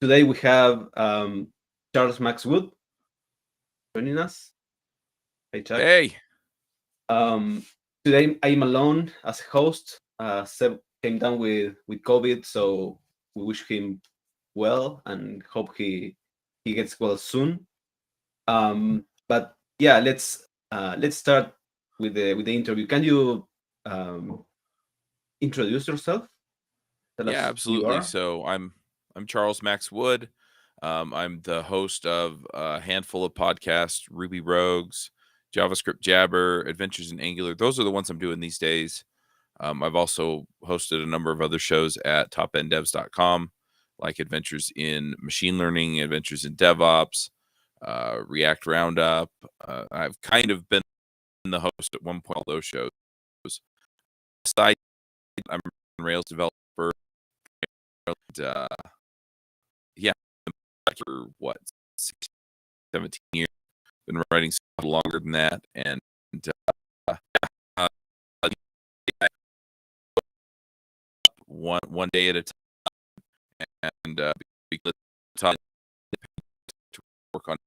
today we have Charles Max Wood joining us. Hey, Chuck. Hey, Um, today I'm alone as a host. Seb came down with COVID, so we wish him well and hope he gets well soon. But yeah, let's start with the interview. Can you um, introduce yourself? Tell yeah, us who you absolutely. are. So I'm Charles Max Wood. I'm the host of a handful of podcasts: Ruby Rogues, JavaScript Jabber, Adventures in Angular. Those are the ones I'm doing these days. I've also hosted a number of other shows at topenddevs.com, like Adventures in Machine Learning, Adventures in DevOps, React Roundup. I've kind of been the host at one point of all those shows. Side, I'm a Rails developer. And, yeah, for what 16, 17 years. Been writing longer than that, and uh, uh, one day at a time, and because time to work on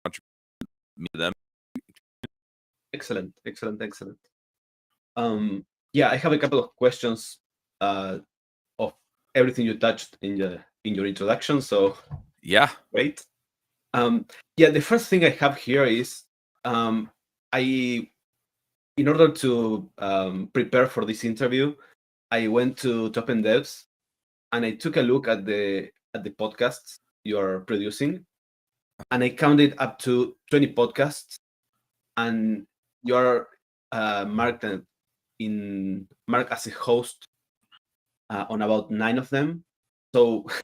contribute to them. Excellent. Yeah, I have a couple of questions of everything you touched in your introduction. So Yeah, great. Yeah, the first thing I have here is I, in order to prepare for this interview, I went to Topen Devs and I took a look at the podcasts you are producing, and I counted up to 20 podcasts, and you are marked as a host on about 9 of them. So how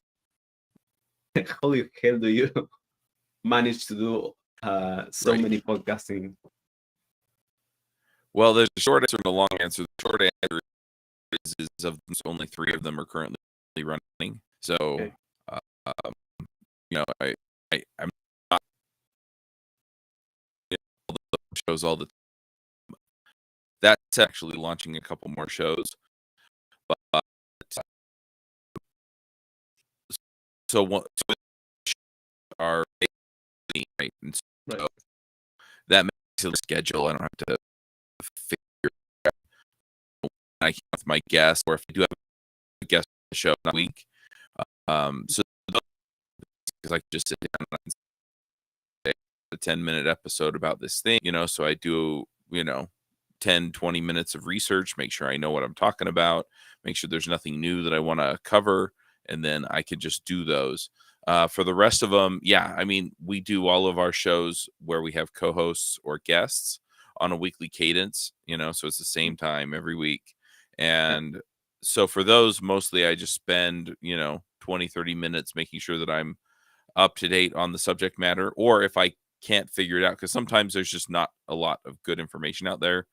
the hell do you manage to do so right. many podcasting? Well, there's a short answer and a long answer. The short answer is of them, only 3 of them are currently running. So, Okay. um, I'm not all the shows all the time. That's actually launching a couple more shows. But so one are right, and so Right. that makes it a schedule. I don't have to figure out when I can with my guest, or if I do have a guest on the show that week. So because I can just sit down and say a 10-minute episode about this thing, so I do, 10, 20 minutes of research, make sure I know what I'm talking about, make sure there's nothing new that I want to cover, and then I can just do those. For the rest of them, yeah, I mean, we do all of our shows where we have co-hosts or guests on a weekly cadence, so it's the same time every week. Yeah. And so for those, mostly I just spend, 20, 30 minutes making sure that I'm up to date on the subject matter, or if I can't figure it out, because sometimes there's just not a lot of good information out there,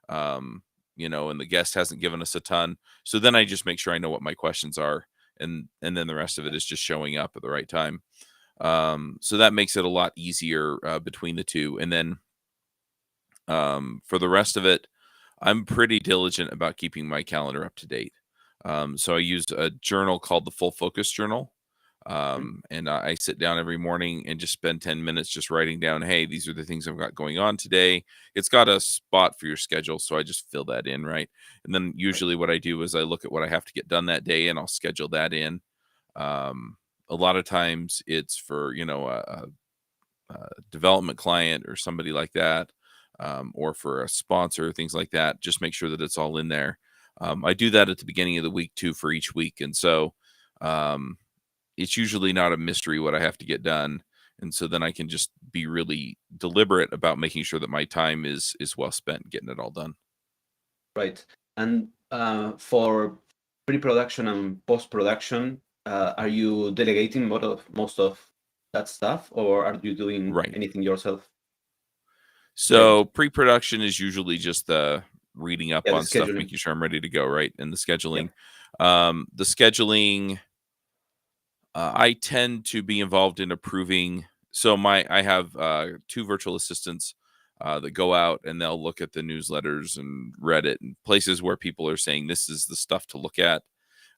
um, and the guest hasn't given us a ton. So then I just make sure I know what my questions are, and then the rest of it is just showing up at the right time. So that makes it a lot easier between the two. And then for the rest of it, I'm pretty diligent about keeping my calendar up to date. So I use a journal called the Full Focus Journal. And I sit down every morning and just spend 10 minutes just writing down, hey, these are the things I've got going on today. It's got a spot for your schedule, so I just fill that in, right? And then usually what I do is I look at what I have to get done that day and I'll schedule that in. A lot of times it's for, a development client or somebody like that, or for a sponsor, things like that. Just make sure that it's all in there. I do that at the beginning of the week too, for each week. And so, it's usually not a mystery what I have to get done. And so then I can just be really deliberate about making sure that my time is well spent getting it all done. Right. And for pre-production and post-production, are you delegating most of that stuff, or are you doing Right. anything yourself? So pre-production is usually just the reading up Yeah, the on stuff, scheduling. making sure I'm ready to go, right? And the Yeah. scheduling. The scheduling, I tend to be involved in approving. So I have 2 virtual assistants that go out and they'll look at the newsletters and Reddit and places where people are saying this is the stuff to look at.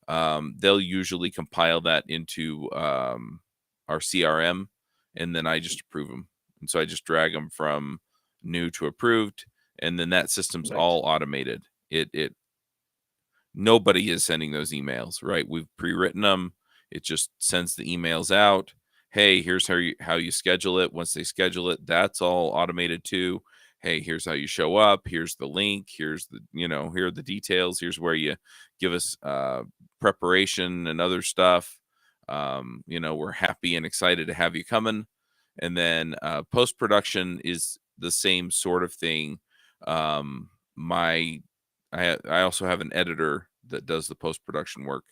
they'll usually compile that into our CRM, and then I just approve them. And so I just drag them from new to approved, and then that system's Right. all automated. It nobody is sending those emails, right? We've pre-written them. It just sends the emails out. Hey, here's how you schedule it. Once they schedule it, that's all automated too. Hey, here's how you show up. Here's the link. Here's the, here are the details. Here's where you give us preparation and other stuff. We're happy and excited to have you coming. And then post production is the same sort of thing. I also have an editor that does the post production work.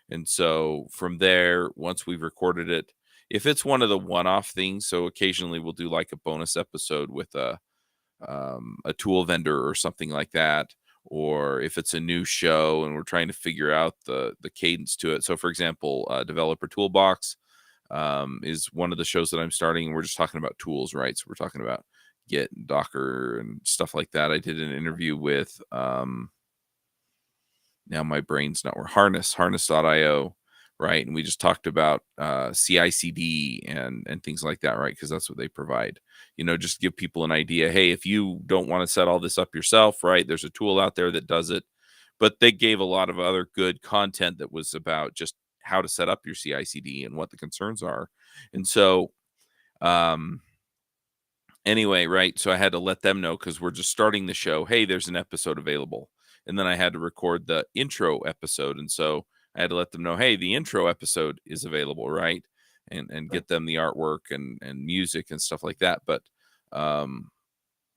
And so from there, once we've recorded it, if it's one of the one-off things, so occasionally we'll do like a bonus episode with a tool vendor or something like that, or if it's a new show and we're trying to figure out the cadence to it. So for example, Developer Toolbox is one of the shows that I'm starting, and we're just talking about tools, right? So we're talking about Git and Docker and stuff like that. I did an interview with now my brain's not where harness.io, right? And we just talked about CI/CD and things like that, right? Because that's what they provide. Just give people an idea. Hey, if you don't want to set all this up yourself, right? There's a tool out there that does it. But they gave a lot of other good content that was about just how to set up your CI/CD and what the concerns are. And so anyway, right? So I had to let them know because we're just starting the show. Hey, there's an episode available. And then I had to record the intro episode. And so I had to let them know, hey, the intro episode is available, right? And get them the artwork and music and stuff like that. But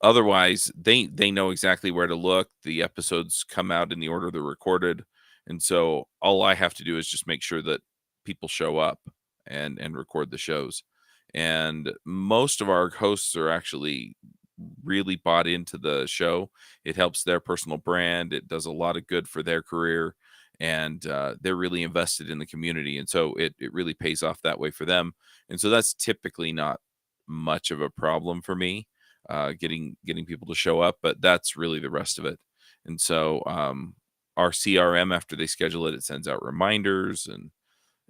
otherwise, they know exactly where to look. The episodes come out in the order they're recorded. And so all I have to do is just make sure that people show up and record the shows. And most of our hosts are actually really bought into the show. It helps their personal brand. It does a lot of good for their career, and they're really invested in the community. And so it really pays off that way for them. And so that's typically not much of a problem for me, getting people to show up, but that's really the rest of it. And so our CRM, after they schedule it, it sends out reminders and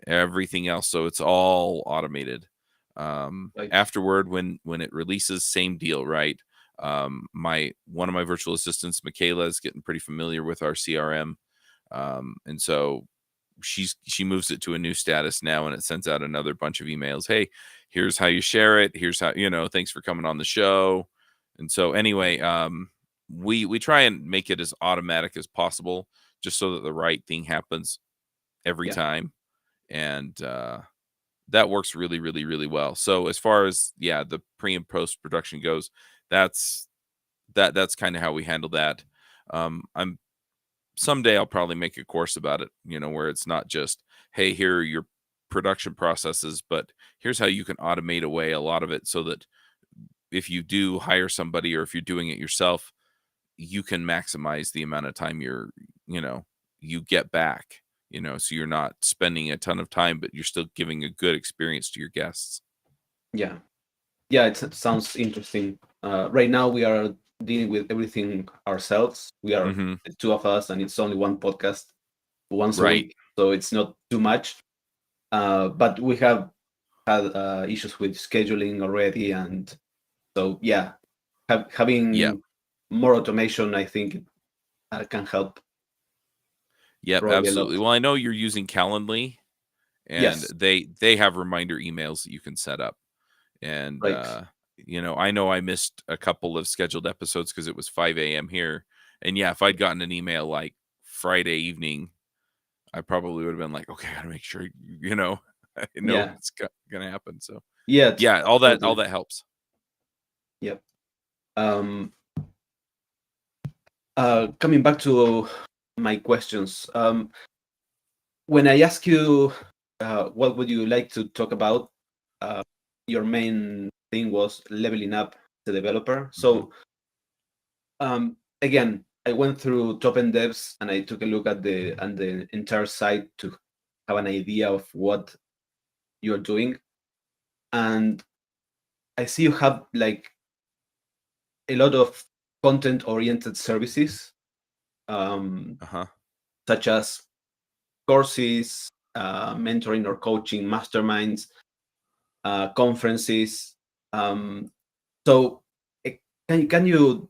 everything else. So it's all automated. Right. Afterward, when it releases, same deal, right? One of my virtual assistants, Michaela, is getting pretty familiar with our CRM, and so she moves it to a new status now, and it sends out another bunch of emails. Hey, here's how you share it. Here's how, thanks for coming on the show. And so anyway, we try and make it as automatic as possible, just so that the right thing happens every Yeah. time, and that works really, really, really well. So as far as the pre and post production goes, that's kind of how we handle that. I'm Someday I'll probably make a course about it, where it's not just, hey, here are your production processes, but here's how you can automate away a lot of it so that if you do hire somebody or if you're doing it yourself, you can maximize the amount of time you get back, so you're not spending a ton of time, but you're still giving a good experience to your guests. Yeah. It sounds interesting. Right now we are dealing with everything ourselves. We are Mhm. the two of us, and it's only one podcast once a Right. week, so it's not too much. But we have had issues with scheduling already, and so having Yep. more automation, I think, can help Yep, probably a lot. absolutely. Well, I know you're using Calendly, and Yes, they have reminder emails that you can set up. And right. I know I missed a couple of scheduled episodes because it was 5 a.m. here. And if I'd gotten an email like Friday evening, I probably would have been like, okay, I gotta make sure I know Yeah, it's gonna happen. So yeah, all totally. that helps. Yep. Um, Coming back to my questions, when I ask you what would you like to talk about, your main thing was leveling up the developer. Mhm. So again, I went through Top End Devs and I took a look at the entire site to have an idea of what you're doing, and I see you have like a lot of content oriented services, um, Uh-huh. such as courses, mentoring or coaching, masterminds, conferences. So can you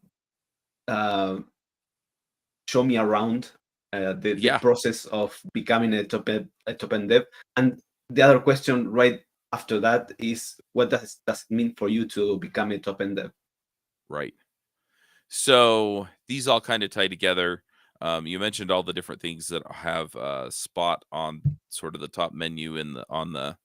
show me around the Yeah. process of becoming a top-end dev? And the other question right after that is, what does it mean for you to become a top-end dev? Right. So these all kind of tie together. You mentioned all the different things that have a spot on sort of the top menu on the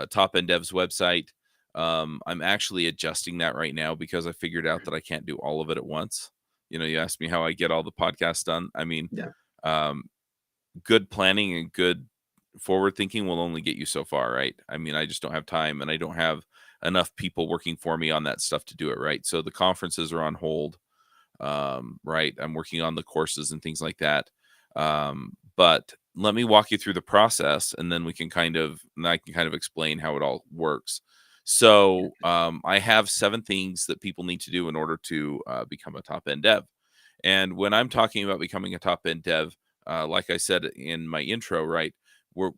Top End Dev's website. I'm actually adjusting that right now because I figured out that I can't do all of it at once. You asked me how I get all the podcasts done. I mean, Yeah. um, good planning and good forward thinking will only get you so far, right? I mean, I just don't have time and I don't have enough people working for me on that stuff to do it, right? So the conferences are on hold. Right, I'm working on the courses and things like that. But let me walk you through the process and then I can kind of explain how it all works. So I have 7 things that people need to do in order to become a top end dev. And when I'm talking about becoming a top end dev, like I said in my intro, right, we're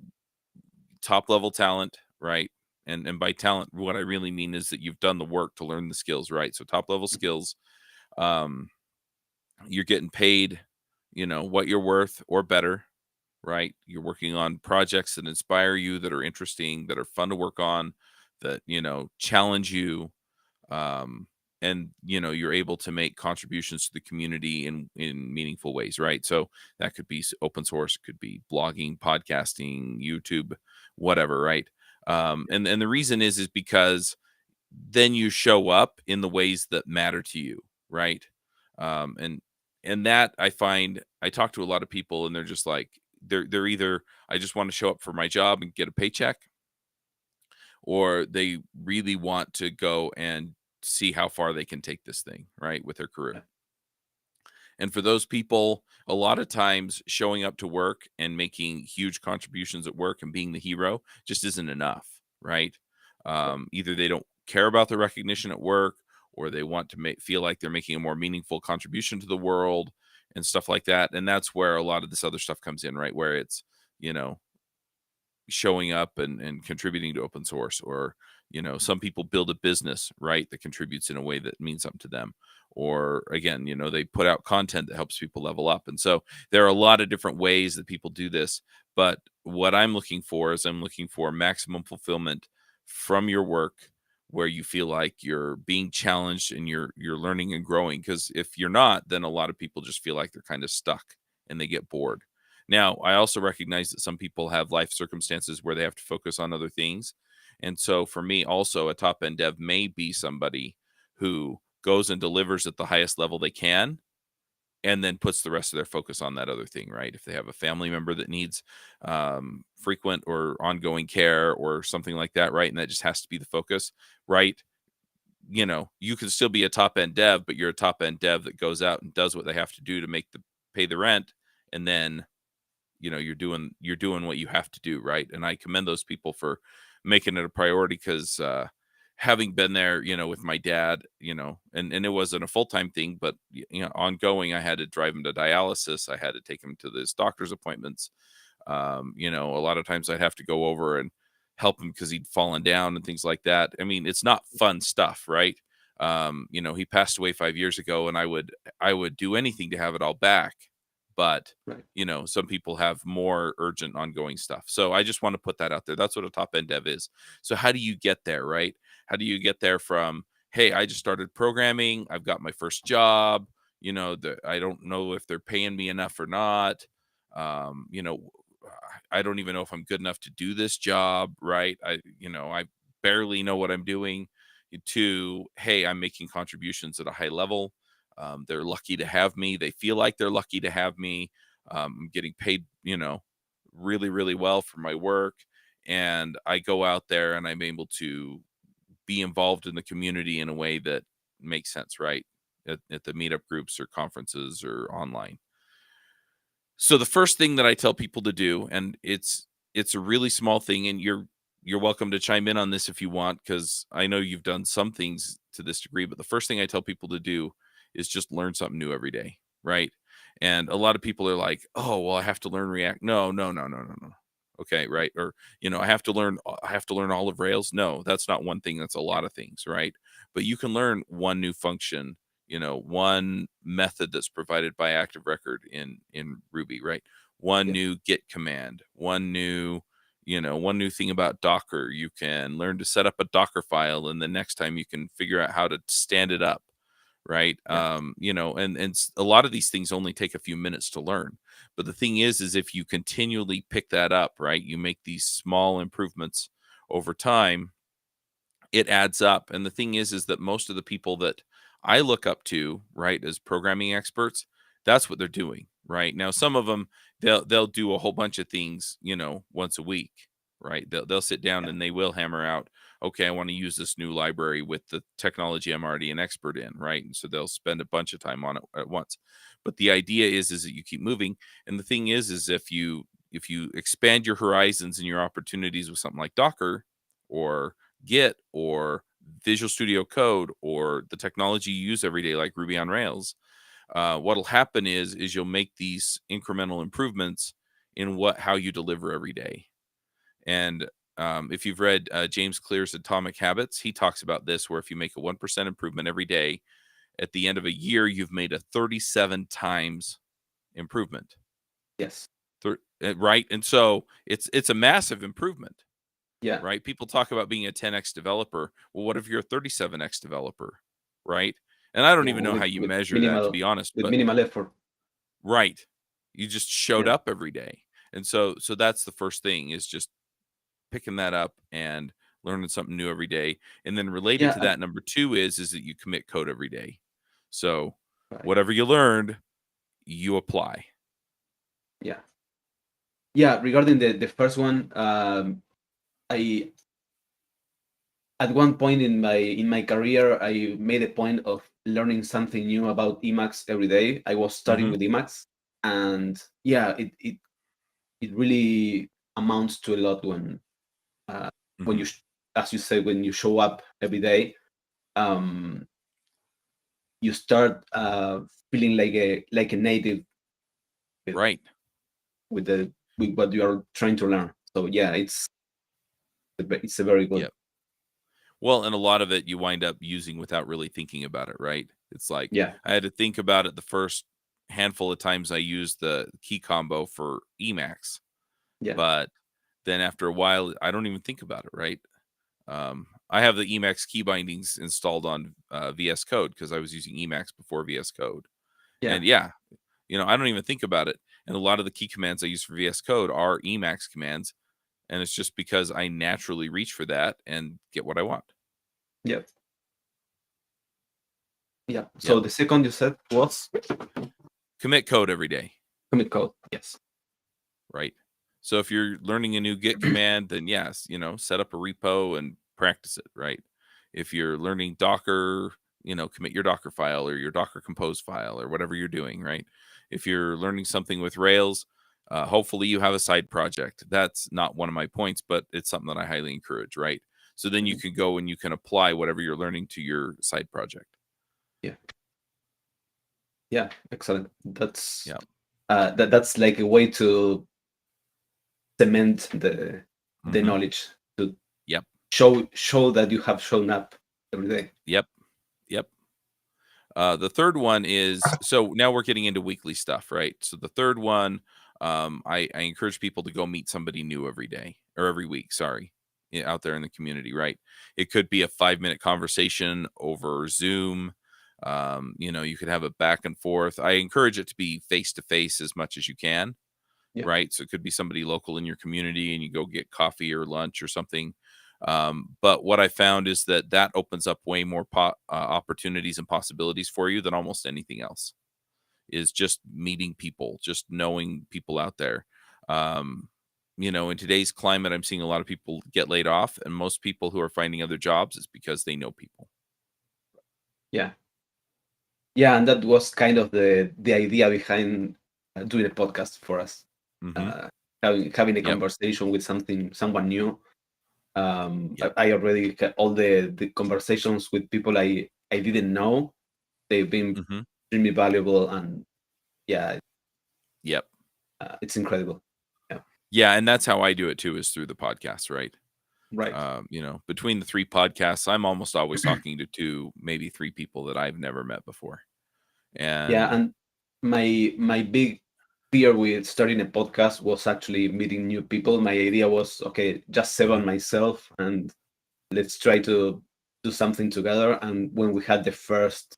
top level talent, right? And by talent, what I really mean is that you've done the work to learn the skills, right? So top level skills. Um, you're getting paid, what you're worth or better, right? You're working on projects that inspire you, that are interesting, that are fun to work on, that, challenge you. Um, and you're able to make contributions to the community in meaningful ways, right? So that could be open source, it could be blogging, podcasting, YouTube, whatever, right? And the reason is because then you show up in the ways that matter to you, right? Um, and and that I find, I talk to a lot of people and they're just like, they're either, I just want to show up for my job and get a paycheck, or they really want to go and see how far they can take this thing, right, with their career. Yeah. And for those people, a lot of times showing up to work and making huge contributions at work and being the hero just isn't enough, right? Either they don't care about the recognition at work, or they want to feel like they're making a more meaningful contribution to the world and stuff like that. And that's where a lot of this other stuff comes in, right? Where it's, you know, showing up and contributing to open source, or some people build a business, right, that contributes in a way that means something to them, or again, they put out content that helps people level up. And so there are a lot of different ways that people do this, but what I'm looking for is, I'm looking for maximum fulfillment from your work, where you feel like you're being challenged and you're learning and growing. Because if you're not, then a lot of people just feel like they're kind of stuck and they get bored. Now, I also recognize that some people have life circumstances where they have to focus on other things. And so for me, also, a top end dev may be somebody who goes and delivers at the highest level they can, and then puts the rest of their focus on that other thing, right? If they have a family member that needs frequent or ongoing care or something like that, right? And that just has to be the focus, right? You can still be a top end dev, but you're a top end dev that goes out and does what they have to do to pay the rent. And then you're doing what you have to do, right? And I commend those people for making it a priority, because having been there, with my dad, and it wasn't a full-time thing, but ongoing, I had to drive him to dialysis, I had to take him to his doctor's appointments. A lot of times I'd have to go over and help him because he'd fallen down and things like that. I mean, it's not fun stuff, right? He passed away 5 years ago, and I would do anything to have it all back. But Right. some people have more urgent ongoing stuff. So I just want to put that out there. That's what a top end dev is. So how do you get there, right? How do you get there from, hey, I just started programming, I've got my first job, I don't know if they're paying me enough or not. Um, you know, I don't even know if I'm good enough to do this job, right? I barely know what I'm doing, to, hey, I'm making contributions at a high level. They're lucky to have me. They feel like they're lucky to have me. I'm getting paid, really, really well for my work. And I go out there and I'm able to be involved in the community in a way that makes sense, right? At the meetup groups or conferences or online. So the first thing that I tell people to do, and it's a really small thing, and you're welcome to chime in on this if you want, because I know you've done some things to this degree, but the first thing I tell people to do is just learn something new every day, right? And a lot of people are like, oh, well, I have to learn React. No. Okay, right? Or, I have to learn all of Rails. No, that's not one thing. That's a lot of things, right? But you can learn one new function, one method that's provided by Active Record in Ruby, right? One Yeah. new Git command, one new thing about Docker. You can learn to set up a Docker file, and the next time you can figure out how to stand it up, right? Yeah. And a lot of these things only take a few minutes to learn. But the thing is if you continually pick that up, right, you make these small improvements over time, it adds up. And the thing is that most of the people that I look up to, right, as programming experts, that's what they're doing, right? Now, some of them they'll do a whole bunch of things, once a week, right? They'll sit down Yeah. and they will hammer out, okay, I want to use this new library with the technology I'm already an expert in, right? And so they'll spend a bunch of time on it at once. But the idea is that you keep moving. And the thing is if you expand your horizons and your opportunities with something like Docker or Git or Visual Studio Code or the technology you use every day, like Ruby on Rails, what'll happen is you'll make these incremental improvements in how you deliver every day. And if you've read James Clear's Atomic Habits, he talks about this, where if you make a 1% improvement every day, at the end of a year, you've made a 37 times improvement. Yes. Right. And so it's a massive improvement. Yeah. Right? People talk about being a 10x developer. Well, what if you're a 37x developer? Right? And I don't Yeah. even know how you With measure that, to minimal be honest, with but minimal effort. right. You just showed Yeah. up every day. And so that's the first thing, is just picking that up and learning something new every day. And then related to Yeah. that, number 2 is that you commit code every day. So Right. whatever you learned, you apply. Yeah. Yeah. Regarding the first one, I at one point in my career, I made a point of learning something new about Emacs every day. I was starting with Emacs, and yeah, it really amounts to a lot when you, as you say, when you show up every day, you start feeling like a native Right. with what you are trying to learn. So yeah, it's a very good. Yep. Well, and a lot of it you wind up using without really thinking about it, right? It's like Yeah. I had to think about it the first handful of times I used the key combo for Emacs, Yeah. but then after a while, I don't even think about it, right? I have the Emacs key bindings installed on VS Code because I was using Emacs before VS Code. Yeah. And yeah, I don't even think about it. And a lot of the key commands I use for VS Code are Emacs commands. And it's just because I naturally reach for that and get what I want. Yeah. Yeah. So the second you said was Commit code every day. commit code. Yes. Right. So if you're learning a new Git command, then yes, set up a repo and practice it, right? If you're learning Docker, commit your Docker file or your Docker Compose file or whatever you're doing, right? If you're learning something with Rails, hopefully you have a side project. That's not one of my points, but it's something that I highly encourage, right? So then you can go and you can apply whatever you're learning to your side project. Yeah. Yeah. Excellent. That's Yeah. that's like a way to cement the knowledge, to Yep. show that you have shown up every day. Yep. The third one is, so now we're getting into weekly stuff, right? So the third one, I encourage people to go meet somebody new every day or every week, sorry, out there in the community, right? It could be a 5-minute conversation over Zoom. You could have a back and forth. I encourage it to be face to face as much as you can, Yeah. right? So it could be somebody local in your community and you go get coffee or lunch or something. But what I found is that opens up way more opportunities and possibilities for you than almost anything else. Is just meeting people, just knowing people out there. In today's climate, I'm seeing a lot of people get laid off, and most people who are finding other jobs is because they know people. Yeah. Yeah, and that was kind of the idea behind doing a podcast for us. Having a conversation with someone new. I already had all the conversations with people I didn't know. They've been extremely valuable, and yeah, Yep. it's incredible. Yeah, and that's how I do it too, is through the podcast, right? Right. Between the 3 podcasts, I'm almost always talking to 2, maybe 3 people that I've never met before. Yeah, And and my big fear with starting a podcast was actually meeting new people. My idea was, okay, just save on myself and let's try to do something together. And when we had the first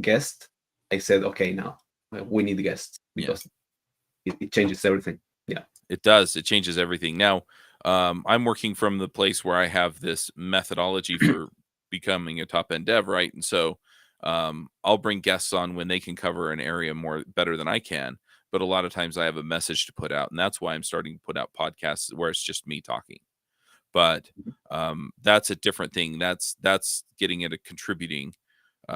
guest, I said, okay, now we need guests yeah, because it changes everything. Yeah. it does. It changes everything. Now, I'm working from the place where I have this methodology for becoming a top end dev, right? And so I'll bring guests on when they can cover an area more better than I can. But a lot of times I have a message to put out, and that's why I'm starting to put out podcasts where it's just me talking. But that's a different thing. That's getting into contributing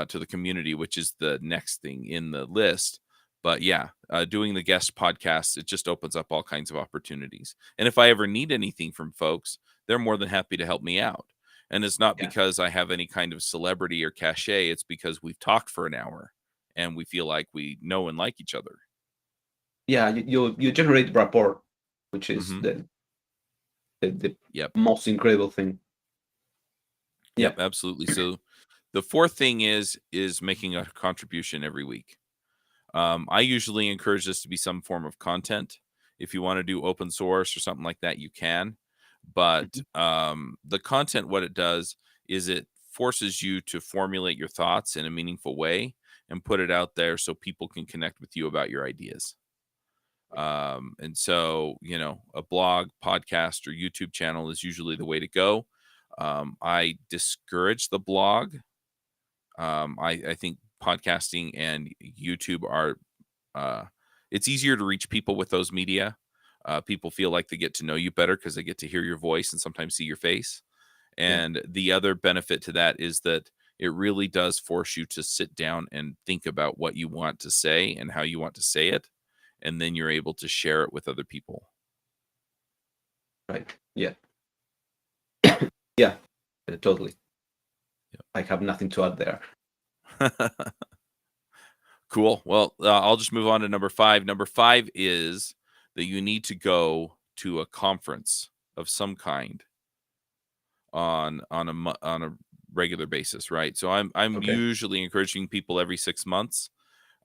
to the community, which is the next thing in the list. But yeah, doing the guest podcast, it just opens up all kinds of opportunities. And if I ever need anything from folks, they're more than happy to help me out. And it's not Yeah. because I have any kind of celebrity or cachet. It's because we've talked for an hour and we feel like we know and like each other. Yeah. You generate rapport, which is Hmm. the Yep. most incredible thing. Yeah. Yep. Absolutely. So the fourth thing is making a contribution every week. I usually encourage this to be some form of content. If you want to do open source or something like that, you can. But Mhm. the content, what it does is it forces you to formulate your thoughts in a meaningful way and put it out there so people can connect with you about your ideas. And so, a blog, podcast, or YouTube channel is usually the way to go. I discourage the blog. I think podcasting and YouTube are it's easier to reach people with those media. People feel like they get to know you better because they get to hear your voice and sometimes see your face. Yeah. And the other benefit to that is that it really does force you to sit down and think about what you want to say and how you want to say it. And then you're able to share it with other people. Right. Yeah. Yeah. Totally. I have nothing to add there. Cool. Well, I'll just move on to number 5. Number 5 is that you need to go to a conference of some kind on a regular basis, right? So I'm Okay. usually encouraging people every 6 months.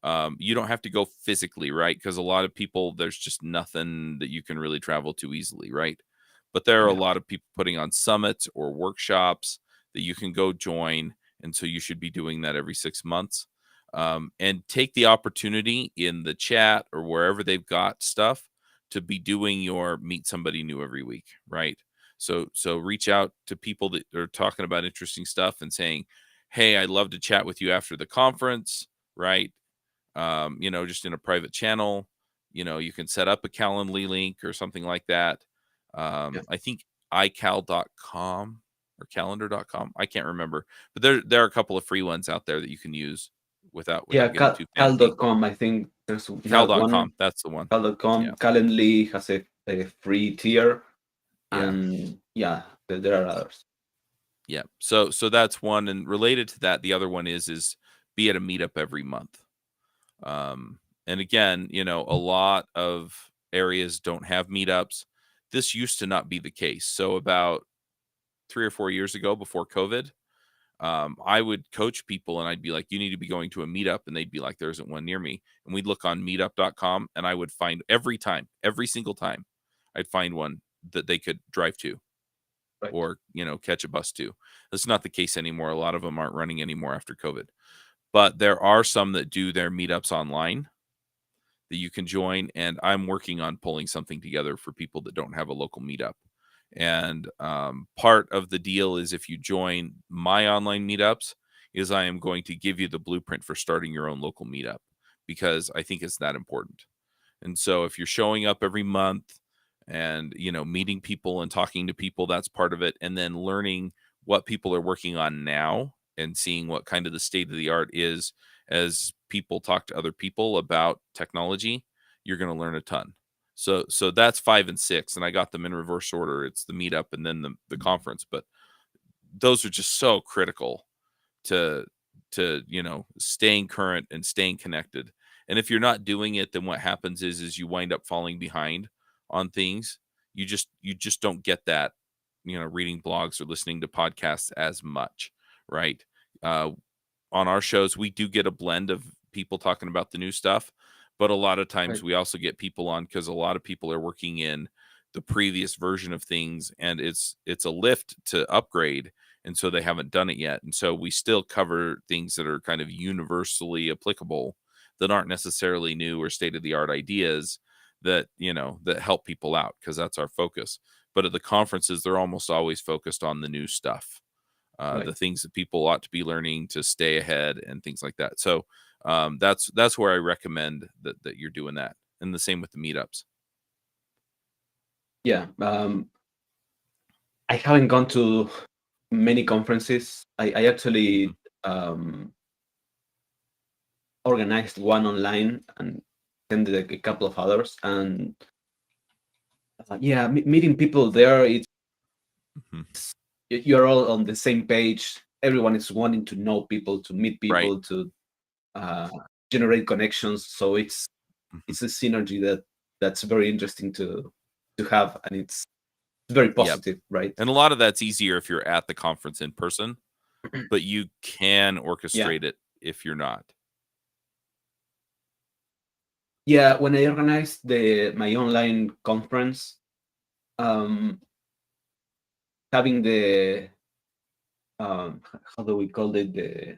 You don't have to go physically, right? Because a lot of people, there's just nothing that you can really travel to easily, right? But there are a Yeah. lot of people putting on summits or workshops that you can go join, and so you should be doing that every 6 months. And take the opportunity in the chat or wherever they've got stuff to be doing your meet somebody new every week, right? So reach out to people that are talking about interesting stuff and saying, "Hey, I'd love to chat with you after the conference," right? Just in a private channel. You can set up a Calendly link or something like that. Yeah. I think iCal.com or calendar.com. I can't remember, but there are a couple of free ones out there that you can use Yeah. without getting too fancy. Cal.com. I think there's that one. Cal.com, that's the one. Cal.com. Yeah. Calendly has a free tier. Yeah. And yeah, there are others. Yeah. So that's one. And related to that, the other one is be at a meetup every month. And again, a lot of areas don't have meetups. This used to not be the case. So about 3 or 4 years ago, before COVID, I would coach people and I'd be like, you need to be going to a meetup. And they'd be like, there isn't one near me. And we'd look on meetup.com and I would find every single time, I'd find one that they could drive to Right. or, catch a bus to. That's not the case anymore. A lot of them aren't running anymore after COVID. But there are some that do their meetups online that you can join, and I'm working on pulling something together for people that don't have a local meetup. And part of the deal is if you join my online meetups, is I am going to give you the blueprint for starting your own local meetup because I think it's that important. And so if you're showing up every month and meeting people and talking to people, that's part of it. And then learning what people are working on now and seeing what kind of the state of the art is as people talk to other people about technology, you're going to learn a ton. So that's 5 and 6, and I got them in reverse order. It's the meetup and then the conference, but those are just so critical to staying current and staying connected. And if you're not doing it, then what happens is you wind up falling behind on things. You just don't get that, reading blogs or listening to podcasts as much, right? Uh, on our shows, we do get a blend of people talking about the new stuff, but a lot of times Right. we also get people on because a lot of people are working in the previous version of things, and it's a lift to upgrade, and so they haven't done it yet. And so we still cover things that are kind of universally applicable that aren't necessarily new or state of the art ideas that, that help people out because that's our focus. But at the conferences, they're almost always focused on the new stuff, Right. the things that people ought to be learning to stay ahead and things like that. So that's where I recommend that you're doing that, and the same with the meetups. Yeah. I haven't gone to many conferences. I actually organized one online and attended a couple of others. And yeah, meeting people there, Mhm. you're all on the same page. Everyone is wanting to know people, to meet Right. people, to uh, generate connections. So it's Mhm. it's a synergy that's very interesting to have, and it's very Yep. positive, right? And a lot of that's easier if you're at the conference in person, but you can Yeah, orchestrate it if you're not. yeah. When I organized the my online conference, um, having the how do we call it, the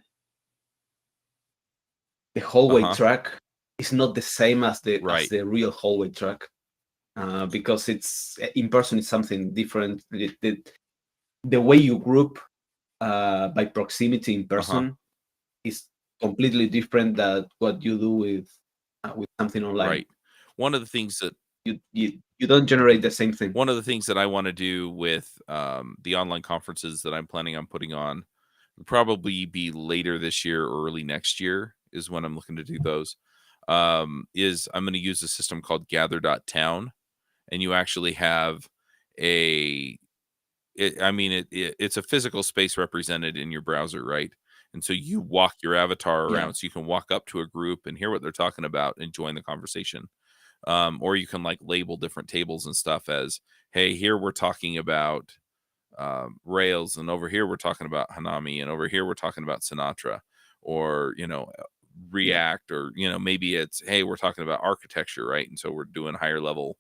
hallway Uh-huh. track is not the same as Right. the real hallway track, because it's in person. It's something different. The way you group by proximity in Uh-huh. person is completely different than what you do with something online. Right. One of the things that You don't generate Mhm. the same thing. One of the things that I want to do with the online conferences that I'm planning on putting on would probably be later this year or early next year is when I'm looking to do those. Is I'm going to use a system called gather.town, and you actually have a it's a physical space represented in your browser, right? And so you walk your avatar Yeah, around so you can walk up to a group and hear what they're talking about and join the conversation. Or you can like label different tables and stuff as, hey, here we're talking about Rails, and over here we're talking about Hanami, and over here we're talking about Sinatra, or yeah, React, or maybe it's, hey, we're talking about architecture, right? And so we're doing higher level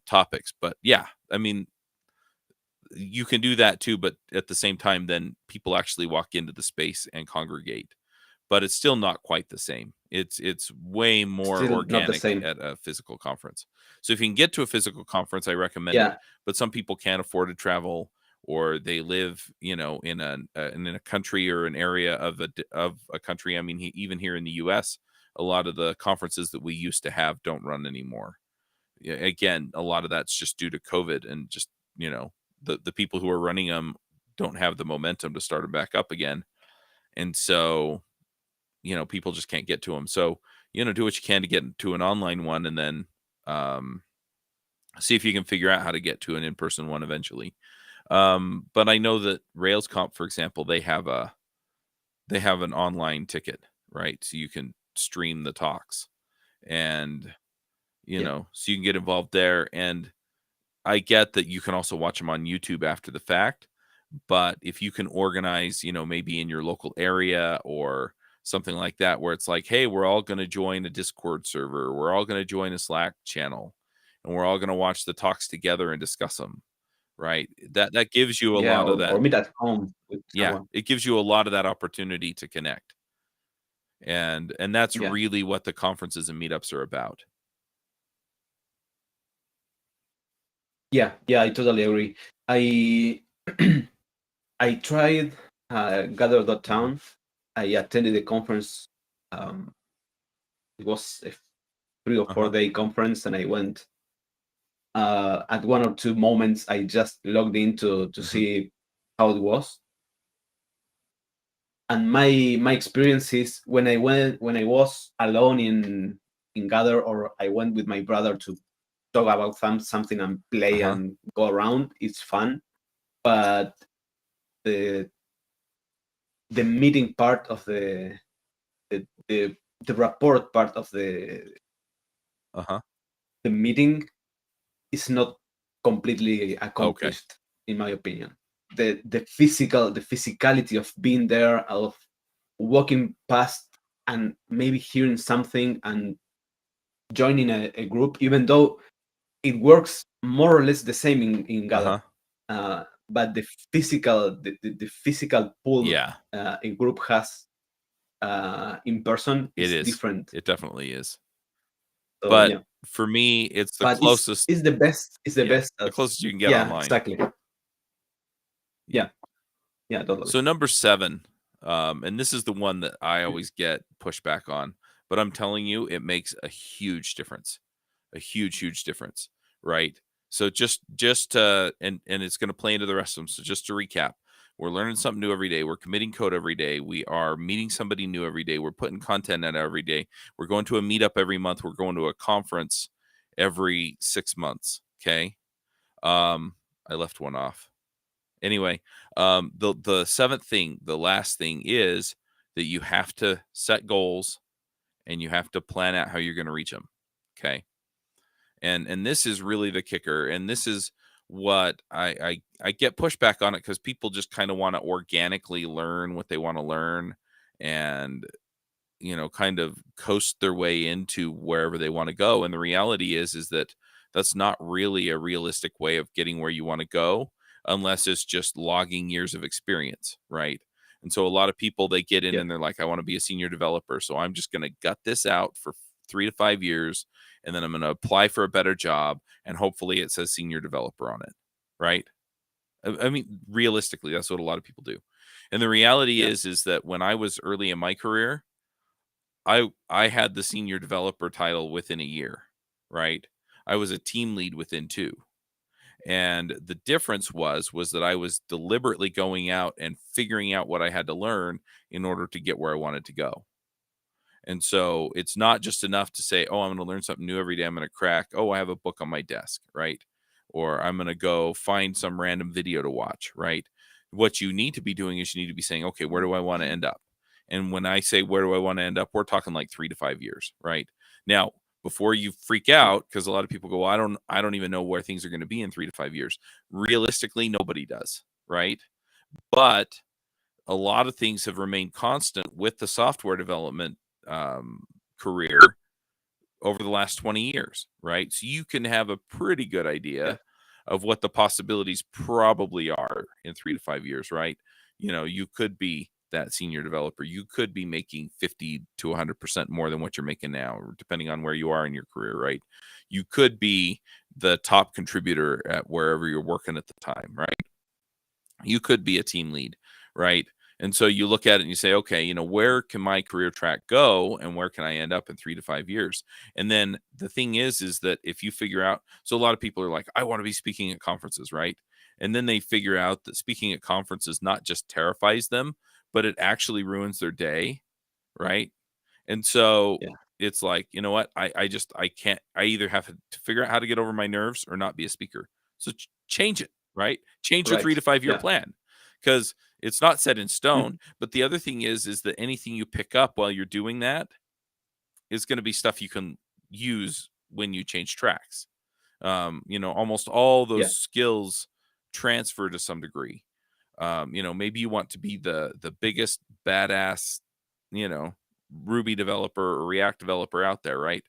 topics. But yeah, I mean, you can do that too, but at the same time, then people actually walk into the space and congregate. But it's still not quite the same. It's way more still not the organic same. at a physical conference. So if you can get to a physical conference, I recommend it. Yeah, But some people can't afford to travel, or they live, in a country or an area of a country. I mean, even here in the U.S., a lot of the conferences that we used to have don't run anymore. Yeah, again, a lot of that's just due to COVID, and just, the people who are running them don't have the momentum to start them back up again. And so, people just can't get to them. So, do what you can to get to an online one, and then um, see if you can figure out how to get to an in-person one eventually. But I know that RailsConf, for example, they have an online ticket, right? So you can stream the talks, and yeah, so you can get involved there. And I get that you can also watch them on YouTube after the fact, but if you can organize, maybe in your local area or something like that, where it's like, hey, we're all going to join a Discord server, we're all going to join a Slack channel, and we're all going to watch the talks together and discuss them, right? That gives you a yeah. lot of Or that. meet at home with Yeah, someone. it gives you a lot of that opportunity to connect, and that's Yeah, really what the conferences and meetups are about. yeah, yeah. I totally agree. I I tried Mhm. Gather.town. I attended the conference. Um, it was a 3 or 4 Uh-huh. day conference, and I went at one or two moments. I just logged in to Mhm. see how it was. And my experience is when I was alone in Gather, or I went with my brother to talk about something and play Uh-huh. and go around. It's fun, but the the meeting part of the the rapport part of the meeting is not completely accomplished, in my opinion. The physicality of being there, of walking past and maybe hearing something and joining a group, even though it works more or less the same in Gather. But the physical pull a group has in person is different. It definitely is. So, but for me, it's the closest. It's the best. It's the best. The closest you can get online. Exactly. Yeah, totally. So number 7, and this is the one that I always get pushback on, but I'm telling you, it makes a huge difference, a huge difference, right? So just and it's going to play into the rest of them. So just to recap, we're learning something new every day. We're committing code every day. We are meeting somebody new every day. We're putting content out every day. We're going to a meetup every month. We're going to a conference every 6 months. Okay. I left one off. Anyway, the 7th thing, the last thing is that you have to set goals and you have to plan out how you're going to reach them. Okay. And this is really the kicker. And this is what I get pushback on it, because people just kind of want to organically learn what they want to learn and, kind of coast their way into wherever they want to go. And the reality is that that's not really a realistic way of getting where you want to go, unless it's just logging years of experience, right? And so a lot of people, they get in and they're like, I want to be a senior developer, so I'm just going to gut this out for 3 to 5 years, and then I'm going to apply for a better job, and hopefully it says senior developer on it, right? I mean, realistically, that's what a lot of people do. And the reality is that when I was early in my career, I had the senior developer title within a year, right? I was a team lead within 2. And the difference was that I was deliberately going out and figuring out what I had to learn in order to get where I wanted to go. And so it's not just enough to say, oh, I'm going to learn something new every day. I'm going to crack. Oh, I have a book on my desk, right? Or I'm going to go find some random video to watch, right? What you need to be doing is you need to be saying, okay, where do I want to end up? And when I say, where do I want to end up? We're talking like 3 to 5 years, right? Now, before you freak out, because a lot of people go, well, I don't even know where things are going to be in 3 to 5 years. Realistically, nobody does, right? But a lot of things have remained constant with the software development career over the last 20 years, right? So you can have a pretty good idea of what the possibilities probably are in 3 to 5 years, right? You could be that senior developer. You could be making 50 to 100% more than what you're making now, depending on where you are in your career, right? You could be the top contributor at wherever you're working at the time, right? You could be a team lead, right? And so you look at it and you say, okay, where can my career track go and where can I end up in 3 to 5 years? And then the thing is that if you figure out, so a lot of people are like, I want to be speaking at conferences, right? And then they figure out that speaking at conferences not just terrifies them, but it actually ruins their day, right? And so it's like, you know what? I can't, I either have to figure out how to get over my nerves or not be a speaker. So change it, right? Change your 3 to 5 year plan, because it's not set in stone. But the other thing is that anything you pick up while you're doing that is going to be stuff you can use when you change tracks. Almost all those skills transfer to some degree. Maybe you want to be the biggest badass, Ruby developer or React developer out there, right?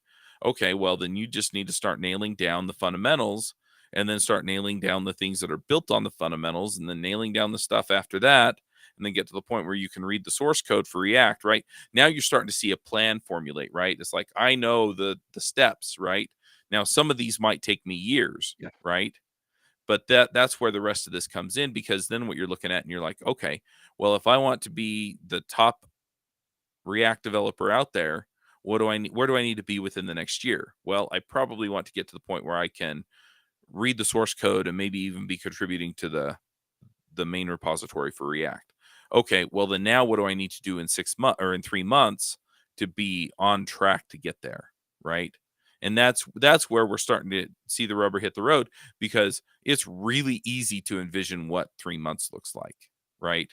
Okay, well, then you just need to start nailing down the fundamentals, and then start nailing down the things that are built on the fundamentals, and then nailing down the stuff after that, and then get to the point where you can read the source code for React, right? Now you're starting to see a plan formulate, right? It's like, I know the steps, right? Now, some of these might take me years, right? But that's where the rest of this comes in, because then what you're looking at and you're like, okay, well, if I want to be the top React developer out there, where do I need to be within the next year? Well, I probably want to get to the point where I can read the source code and maybe even be contributing to the main repository for React. Okay, well, then now what do I need to do in 6 months or in 3 months to be on track to get there, right? And that's where we're starting to see the rubber hit the road, because it's really easy to envision what 3 months looks like, right?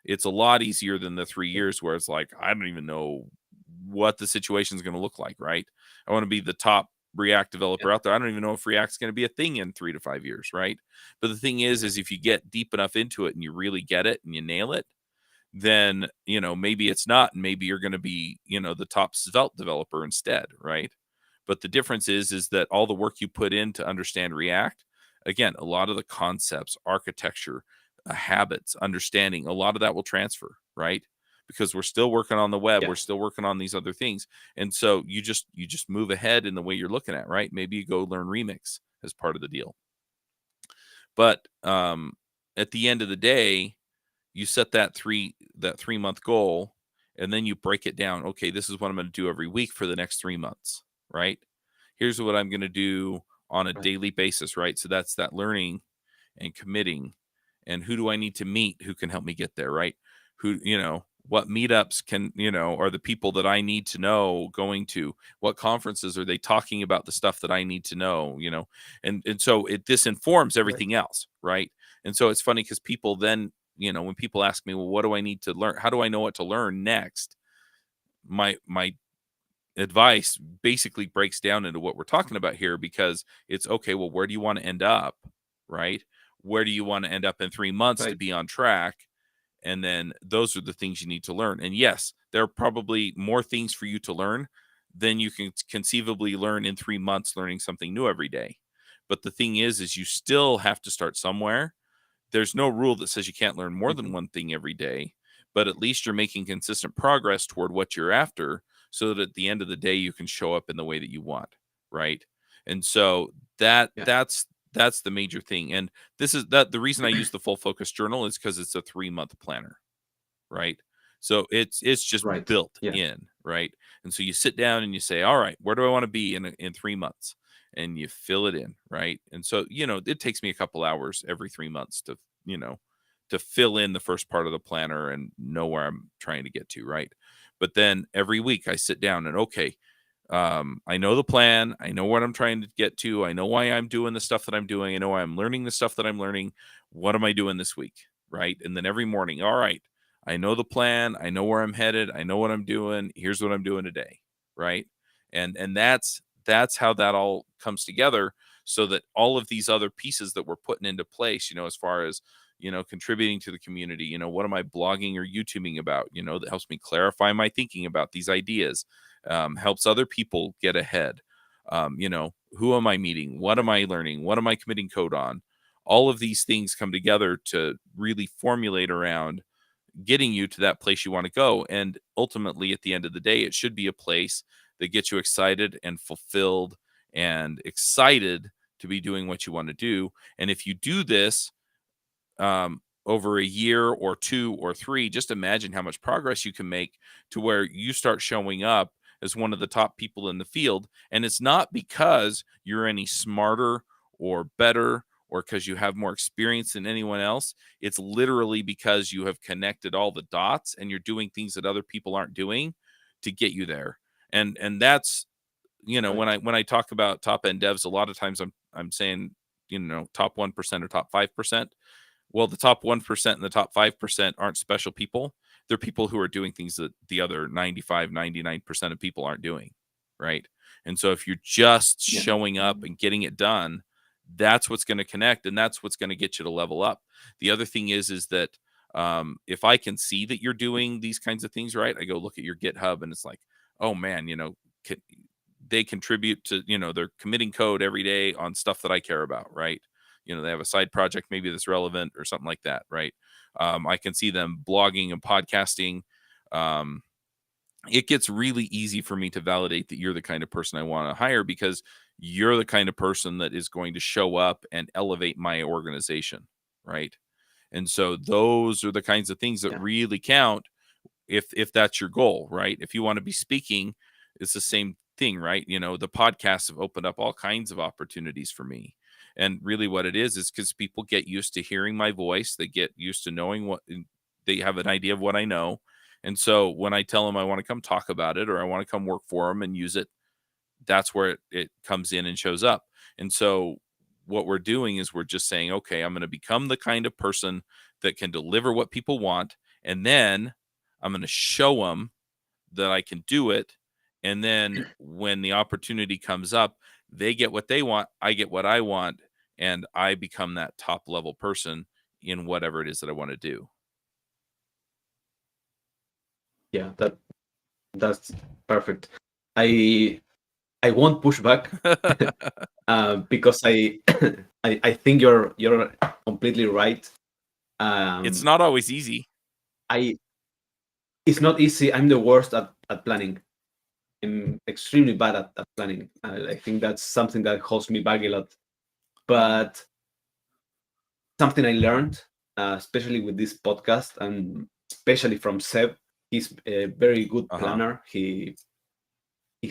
It's a lot easier than the 3 years where it's like, I don't even know what the situation is going to look like, right? I want to be the top React developer out there. I don't even know if React's going to be a thing in 3 to 5 years, right? But the thing is if you get deep enough into it and you really get it and you nail it, then, maybe it's not, and maybe you're going to be, the top Svelte developer instead, right? But the difference is that all the work you put in to understand React, again, a lot of the concepts, architecture, habits, understanding, a lot of that will transfer, right? Because we're still working on the web, Yeah. we're still working on these other things, and so you just move ahead in the way you're looking at, right? Maybe you go learn Remix as part of the deal, but at the end of the day, you set that 3-month goal, and then you break it down. Okay, this is what I'm going to do every week for the next 3 months, right? Here's what I'm going to do on a Right. daily basis, right? So that's that learning and committing, and who do I need to meet who can help me get there, right? Who, what meetups can, are the people that I need to know going to? What conferences are they talking about the stuff that I need to know, and so this informs Right. everything else, right? And so it's funny because people then, when people ask me, well, what do I need to learn? How do I know what to learn next? My advice basically breaks down into what we're talking about here, because it's okay, well, where do you want to end up, right? Where do you want to end up in 3 months to Right. be on track? And then those are the things you need to learn. And yes, there are probably more things for you to learn than you can conceivably learn in 3 months learning something new every day. But the thing is you still have to start somewhere. There's no rule that says you can't learn more than Mhm. one thing every day, but at least you're making consistent progress toward what you're after, so that at the end of the day you can show up in the way that you want, right? And so Yeah. that's the major thing. And this is that the reason I use the full focus journal is because it's a 3-month planner, right? So it's just Right. built Yeah. in, right? And so you sit down and you say, all right, where do I want to be in 3 months? And you fill it in, right? And so, it takes me a couple hours every 3 months to, you know, to fill in the first part of the planner and know where I'm trying to get to, right? But then every week I sit down and, okay, I know the plan, I know what I'm trying to get to, I know why I'm doing the stuff that I'm doing, I know why I'm learning the stuff that I'm learning. What am I doing this week, right? And then every morning, all right, I know the plan, I know where I'm headed, I know what I'm doing, here's what I'm doing today, right? And that's how that all comes together, so that all of these other pieces that we're putting into place, as far as, contributing to the community, what am I blogging or YouTubing about, that helps me clarify my thinking about these ideas, helps other people get ahead. Who am I meeting? What am I learning? What am I committing code on? All of these things come together to really formulate around getting you to that place you want to go. And ultimately, at the end of the day, it should be a place that gets you excited and fulfilled and excited to be doing what you want to do. And if you do this, over a year or 2 or 3, just imagine how much progress you can make to where you start showing up as one of the top people in the field. And it's not because you're any smarter or better or because you have more experience than anyone else. It's literally because you have connected all the dots and you're doing things that other people aren't doing to get you there. And that's, Right. when I talk about top end devs, a lot of times I'm saying, top 1% or top 5%. Well, the top 1% and the top 5% aren't special people. They're people who are doing things that the other 95, 99% of people aren't doing, right? And so if you're just Yeah. showing up and getting it done, that's what's going to connect, and that's what's going to get you to level up. The other thing is that, if I can see that you're doing these kinds of things right, I go look at your GitHub and it's like, oh man, they contribute to, they're committing code every day on stuff that I care about, right? They have a side project maybe that's relevant or something like that, right? I can see them blogging and podcasting. um, it gets really easy for me to validate that you're the kind of person I want to hire, because you're the kind of person that is going to show up and elevate my organization, right? And so those are the kinds of things that Yeah. really count, if that's your goal, right? If you want to be speaking, it's the same thing, right? The podcasts have opened up all kinds of opportunities for me. And really what it is because people get used to hearing my voice, they get used to knowing they have an idea of what I know. And so when I tell them I want to come talk about it or I want to come work for them and use it, that's where it comes in and shows up. And so what we're doing is we're just saying, okay, I'm going to become the kind of person that can deliver what people want. And then I'm going to show them that I can do it. And then when the opportunity comes up, they get what they want, I get what I want, and I become that top level person in whatever it is that I want to do. Yeah, that's perfect. I won't push back because I think you're completely right. It's not always easy. I It's not easy. I'm the worst at planning. I'm extremely bad at planning. I think that's something that holds me back a lot. But something I learned, especially with this podcast, and especially from Seb, he's a very good planner. He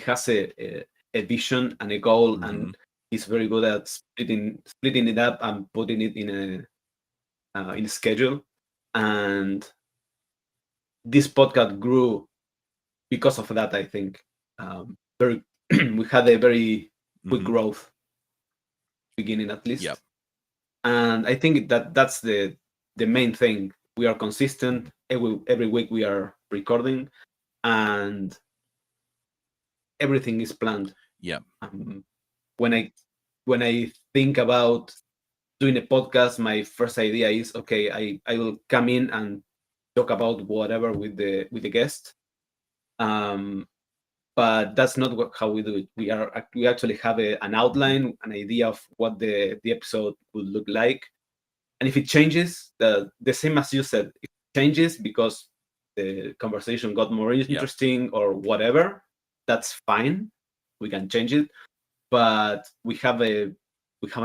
has a vision and a goal, Mhm. and he's very good at splitting it up and putting it in a schedule. And this podcast grew because of that. I think very we had a very quick Mhm. growth beginning, at least. Yep. And I think that's the main thing. We are consistent. Every week we are recording, and everything is planned. Yep. When I think about doing a podcast, my first idea is, okay, I will come in and talk about whatever with the guest. But that's not how we do it. We actually have an outline, an idea of what the episode would look like, and if it changes, the same as you said, if it changes because the conversation got more interesting or whatever, that's fine. We can change it, but we have an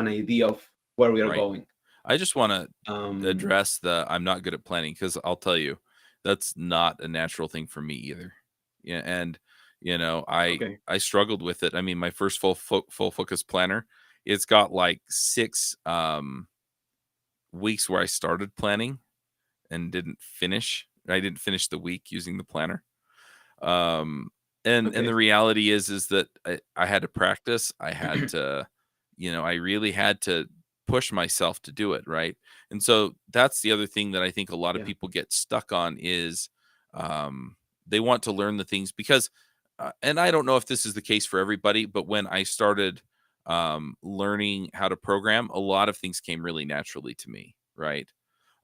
idea of where we are Right. going. I just want to Um, address the I'm not good at planning, because I'll tell you, that's not a natural thing for me either. Yeah, and okay. I struggled with it. I mean, my first full focus planner, it's got like 6 weeks where I started planning and didn't finish. I didn't finish the week using the planner. Um and Okay. the reality is that I had to practice. I had to, I really had to push myself to do it, right? And so that's the other thing that I think a lot of Yeah. people get stuck on is um they want to learn the things because and I don't know if this is the case for everybody, but when I started learning how to program, a lot of things came really naturally to me, right?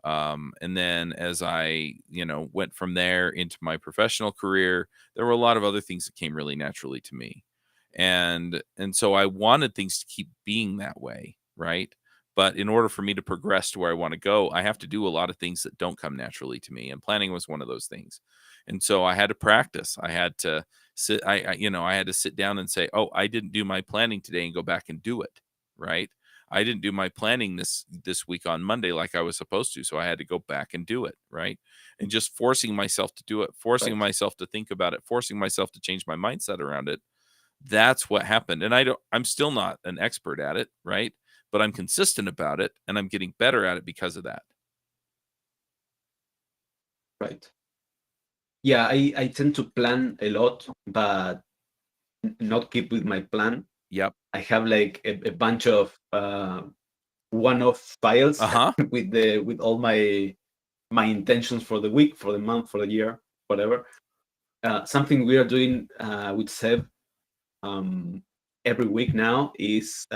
And then as I, went from there into my professional career, there were a lot of other things that came really naturally to me. And so I wanted things to keep being that way, right? But in order for me to progress to where I want to go, I have to do a lot of things that don't come naturally to me. And planning was one of those things. And so I had to practice. I had to I had to sit down and say, "Oh, I didn't do my planning today," and go back and do it, right? I didn't do my planning this week on Monday like I was supposed to, so I had to go back and do it, right? And just forcing myself to do it, forcing Right. myself to think about it, forcing myself to change my mindset around it. That's what happened. And I'm still not an expert at it, right? But I'm consistent about it and I'm getting better at it because of that. Right. Yeah, I tend to plan a lot, but not keep with my plan. Yep. I have like a bunch of one-off files Uh-huh. with all my intentions for the week, for the month, for the year, whatever. Something we are doing with Seb every week now is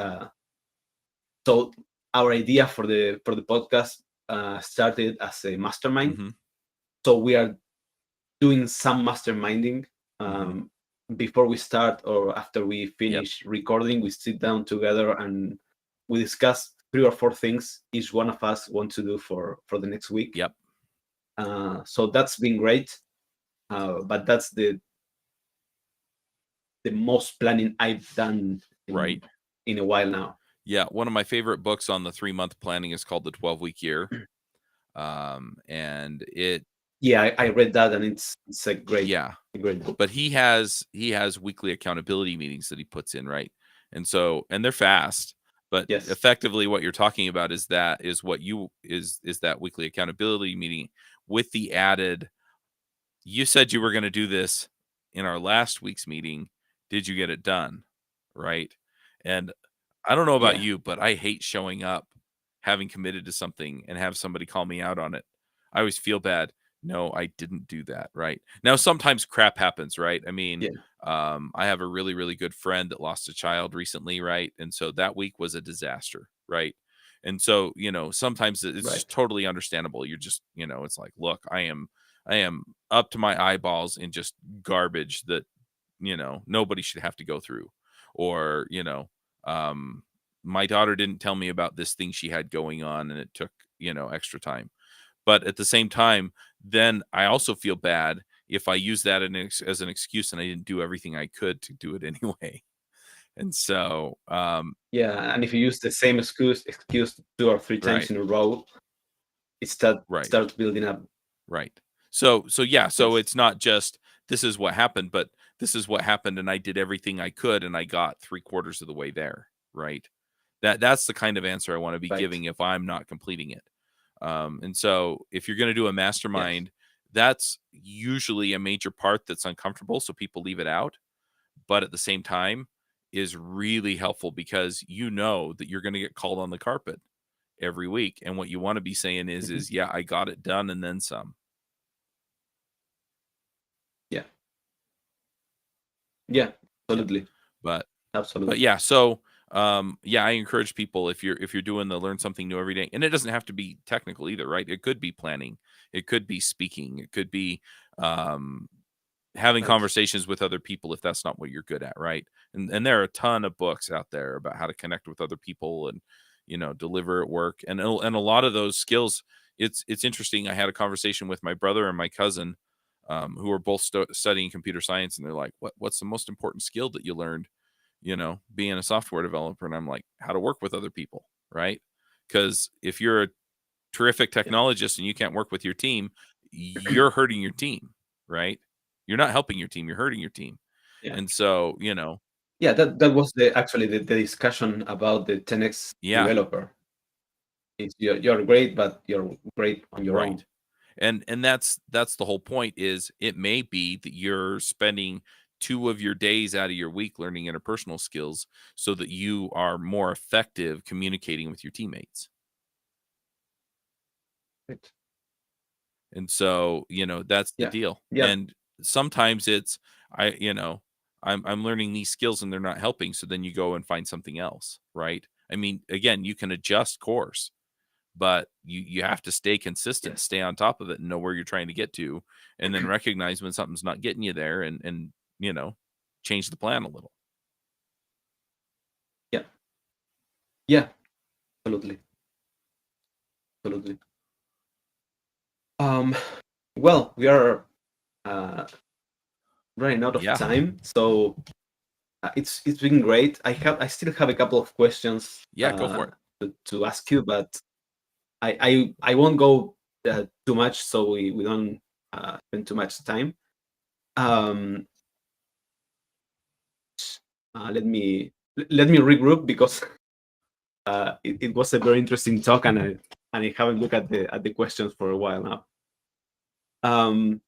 so our idea for the podcast started as a mastermind. Mm-hmm. So we are doing some masterminding Mm-hmm. before we start or after we Yep. finish recording. We sit down together and we discuss 3 or 4 things each one of us want to do for the next week. Yep. So that's been great, but that's the most planning I've done Right. in a while now. Yeah. One of my favorite books on the 3-month planning is called The 12-Week Year. And it Yeah, I read that, and it's yeah. a great book. But he has weekly accountability meetings that he puts in, right? And they're fast, but Yes. effectively what you're talking about is that weekly accountability meeting with the added, you said you were going to do this in our last week's meeting. Did you get it done? Right? And I don't know about Yeah. you, but I hate showing up, having committed to something and have somebody call me out on it. I always feel bad. no, I didn't do that, right? Now, sometimes crap happens, right? I mean, Yeah. I have a really, really good friend that lost a child recently, right? And so that week was a disaster, right? And so, sometimes it's just Right. totally understandable. You're just, it's like, look, I am up to my eyeballs in just garbage that, nobody should have to go through. Or, um, my daughter didn't tell me about this thing she had going on and it took, extra time. But at the same time, then I also feel bad if I use that as an excuse and I didn't do everything I could to do it anyway. And so, Yeah, and if you use the same excuse 2 or 3 times right, in a row, it right, starts building up. right. So yeah, so Yes. it's not just this is what happened, but this is what happened, and I did everything I could, and I got 3/4 of the way there, right? That's the kind of answer I want to be Right. giving if I'm not completing it. And so if you're going to do a Yes. mastermind, that's usually a major part that's uncomfortable, so people leave it out. But at the same time, is really helpful because you know that you're going to get called on the carpet every week, and what you want to be saying is Mhm. is yeah, I got it done and then some. Yeah. Yeah. Yeah, Absolutely. but Absolutely. yeah, so yeah, I encourage people if you're doing the learn something new every day, and it doesn't have to be technical either, right? It could be planning, it could be speaking, it could be um having Right. conversations with other people if that's not what you're good at, right? And there are a ton of books out there about how to connect with other people and deliver at work, and a lot of those skills. It's interesting. I had a conversation with my brother and my cousin, who are both studying computer science, and they're like, "What's the most important skill that you learned?" Being a software developer, and I'm like, "How to work with other people," right? Because if you're a terrific Yeah. technologist and you can't work with your team, you're hurting your team, right? You're not helping your team, you're hurting your team. Yeah. And so, Yeah, that was the discussion about the 10x yeah, developer. It's you're great, but you're great on your own. right. And that's the whole point is it may be that you're spending 2 of your days out of your week learning interpersonal skills so that you are more effective communicating with your teammates. Right. And so, that's the Yeah. deal. Yeah. And sometimes it's I, I'm learning these skills and they're not helping. So then you go and find something else, right? I mean, again, you can adjust course, but you have to stay consistent, Yes. stay on top of it and know where you're trying to get to, and then recognize when something's not getting you there and you know, change the plan a little. Yeah. Yeah. Absolutely. Absolutely. Um, well, we are uh, running out of Yeah. time, so it's been great. I still have a couple of questions Yeah, go for it. to ask you, but I won't go too much, so we don't spend too much time. Um, let me regroup because it was a very interesting talk, and I haven't looked at the questions for a while now. Um,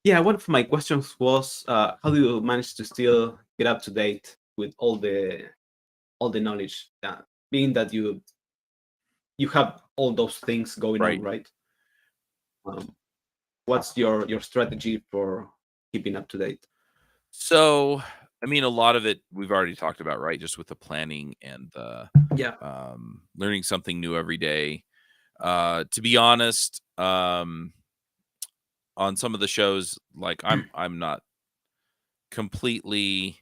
yeah, one of my questions was how do you manage to still get up to date with all the knowledge, being that you have all those things going on, Right. right? Um, what's your strategy for keeping up to date? So, I mean, a lot of it we've already talked about, right? Just with the planning and the Yeah. learning something new every day. To be honest, on some of the shows, like I'm not completely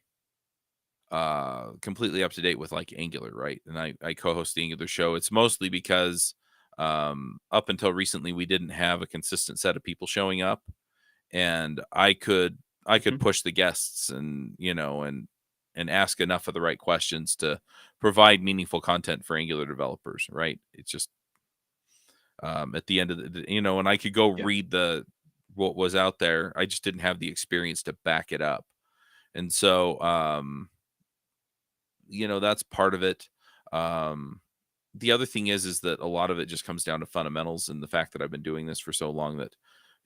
completely up to date with like Angular, right? And I co-host the Angular show. It's mostly because up until recently we didn't have a consistent set of people showing up, and I could Mhm. push the guests and and ask enough of the right questions to provide meaningful content for Angular developers, right? It's just at the end of and I could go Yeah. read the what was out there. I just didn't have the experience to back it up. And so that's part of it. Um the other thing is that a lot of it just comes down to fundamentals and the fact that I've been doing this for so long that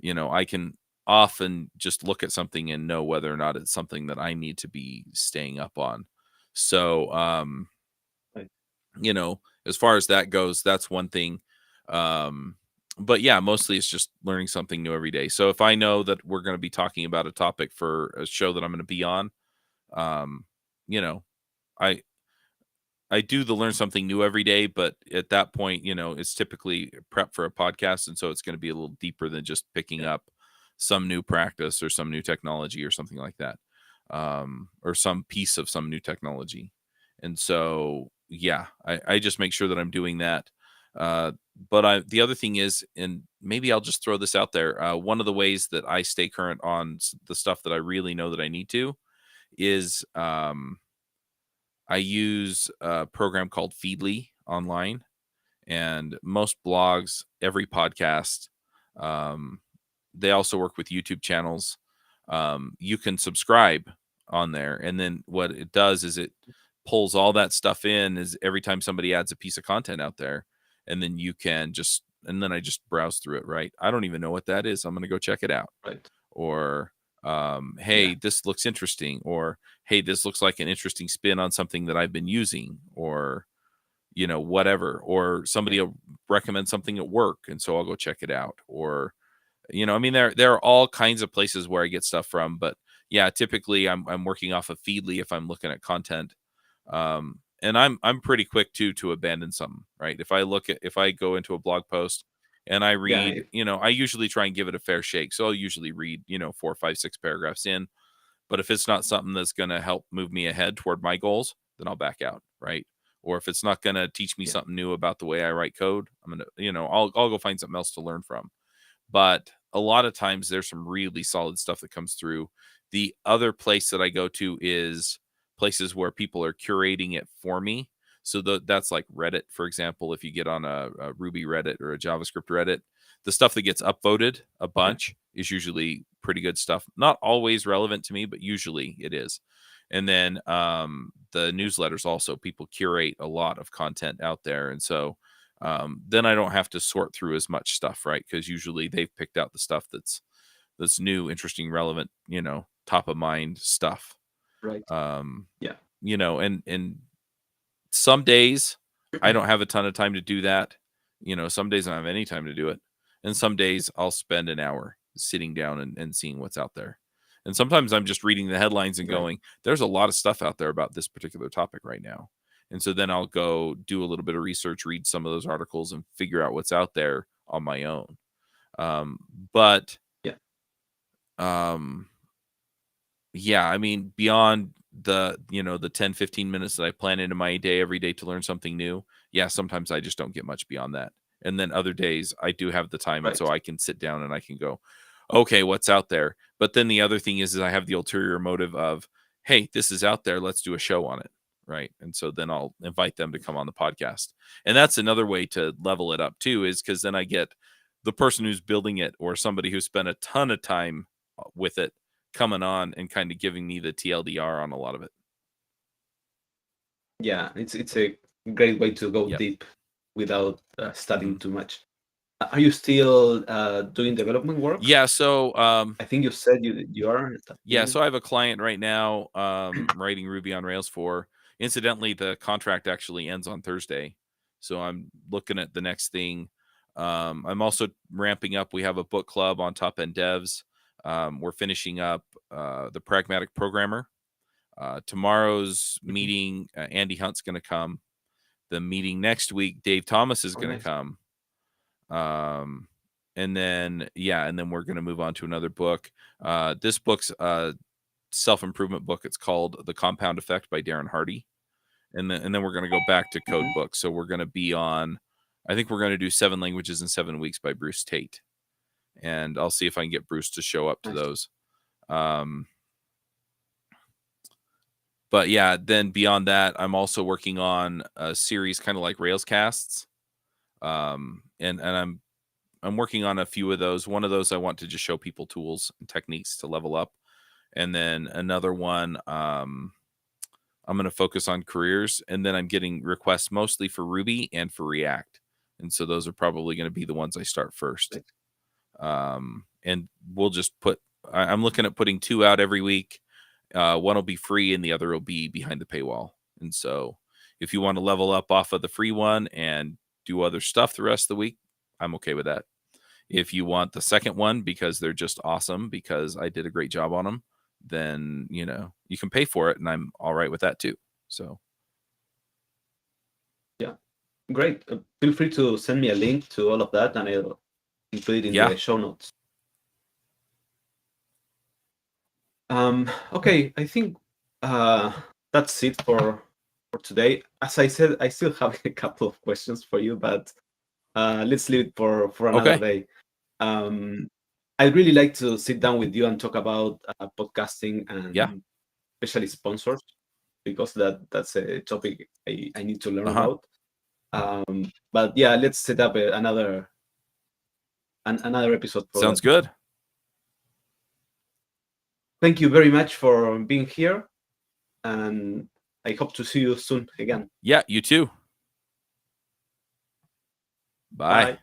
I can often just look at something and know whether or not it's something that I need to be staying up on. So Right. as far as that goes, that's one thing. Um but yeah, mostly it's just learning something new every day. So if I know that we're going to be talking about a topic for a show that I'm going to be on, um, you know, I I do the learn something new every day, but at that point, it's typically prep for a podcast, and so it's going to be a little deeper than just picking Yeah. up some new practice or some new technology or something like that, or some piece of some new technology. And so, yeah, I just make sure that I'm doing that. Uh, but the other thing is, and maybe I'll just throw this out there. One of the ways that I stay current on the stuff that I really know that I need to is I use a program called Feedly online, and most blogs, every podcast, um, they also work with YouTube channels. You can subscribe on there, and then what it does is it pulls all that stuff in is every time somebody adds a piece of content out there, and then you can just and then I just browse through it. Right? I don't even know what that is. I'm going to go check it out. Right. Or Yeah. hey, this looks interesting, or hey, this looks like an interesting spin on something that I've been using, or whatever, or Yeah. somebody will recommend something at work, and so I'll go check it out. Or I mean, there are all kinds of places where I get stuff from, but yeah, typically I'm working off of Feedly if I'm looking at content. And I'm pretty quick to abandon something, right? If I go into a blog post and I Yeah. read, I usually try and give it a fair shake. So I'll usually read, 4, 5, 6 paragraphs in. But if it's not something that's going to help move me ahead toward my goals, then I'll back out, right? Or if it's not going to teach me Yeah. something new about the way I write code, I'm gonna, I'll go find something else to learn from. But a lot of times there's some really solid stuff that comes through. The other place that I go to is places where people are curating it for me. So that's like Reddit, for example. If you get on a Ruby Reddit or a JavaScript Reddit, the stuff that gets upvoted a Yeah. bunch is usually pretty good stuff. Not always relevant to me, but usually it is. And then the newsletters also, people curate a lot of content out there. And so then I don't have to sort through as much stuff, right? Because usually they've picked out the stuff that's new, interesting, relevant, top of mind stuff. Right. Um, Yeah. and some days I don't have a ton of time to do that. Some days I don't have any time to do it. And some days I'll spend an hour sitting down and seeing what's out there. And sometimes I'm just reading the headlines and Right. going, there's a lot of stuff out there about this particular topic right now. And so then I'll go do a little bit of research, read some of those articles, and figure out what's out there on my own. Um, but Yeah. um, yeah, I mean, beyond the 10, 15 minutes that I plan into my day every day to learn something new, yeah, sometimes I just don't get much beyond that. And then other days I do have the time, and so Right. I can sit down and I can go, okay, what's out there? But then the other thing is I have the ulterior motive of, hey, this is out there, let's do a show on it. Right. And so then I'll invite them to come on the podcast. And that's another way to level it up too, is because then I get the person who's building it or somebody who spent a ton of time with it coming on and kind of giving me the TLDR on a lot of it. Yeah. It's a great way to go Yep. deep without studying Mhm. too much. Are you still doing development work? Yeah. So, I think you said you are. yeah. So I have a client right now, writing Ruby on Rails for. Incidentally, the contract actually ends on Thursday. So I'm looking at the next thing. I'm also ramping up. We have a book club on Top End Devs. We're finishing up the Pragmatic Programmer. Tomorrow's Mhm. meeting, Andy Hunt's going to come. The meeting next week, Dave Thomas is Oh, going to nice. come. And then we're going to move on to another book. This book's a self-improvement book. It's called The Compound Effect by Darren Hardy. And then we're going to go back to code Mhm. books. So we're going to be on, I think we're going to do 7 Languages in 7 Weeks by Bruce Tate. And I'll see if I can get Bruce to show up to Nice. those. Um, but yeah, then beyond that, I'm also working on a series kind of like Railscasts. And I'm working on a few of those. One of those I want to just show people tools and techniques to level up. And then another one, I'm going to focus on careers. And then I'm getting requests mostly for Ruby and for React. And so those are probably going to be the ones I start first. Right. And we'll just I'm looking at putting 2 out every week. One will be free and the other will be behind the paywall. And so if you want to level up off of the free one and do other stuff the rest of the week, I'm okay with that. If you want the second one because they're just awesome because I did a great job on them, then you can pay for it, and I'm all right with that too. So yeah, great. Feel free to send me a link to all of that, and I'll include it in the show notes. Okay, I think that's it for today. As I said, I still have a couple of questions for you, but let's leave it for another day. I'd really like to sit down with you and talk about podcasting and especially sponsors, because that's a topic I need to learn about. But yeah, let's set up another episode. Sounds good. Thank you very much for being here, and I hope to see you soon again. Yeah, you too. Bye.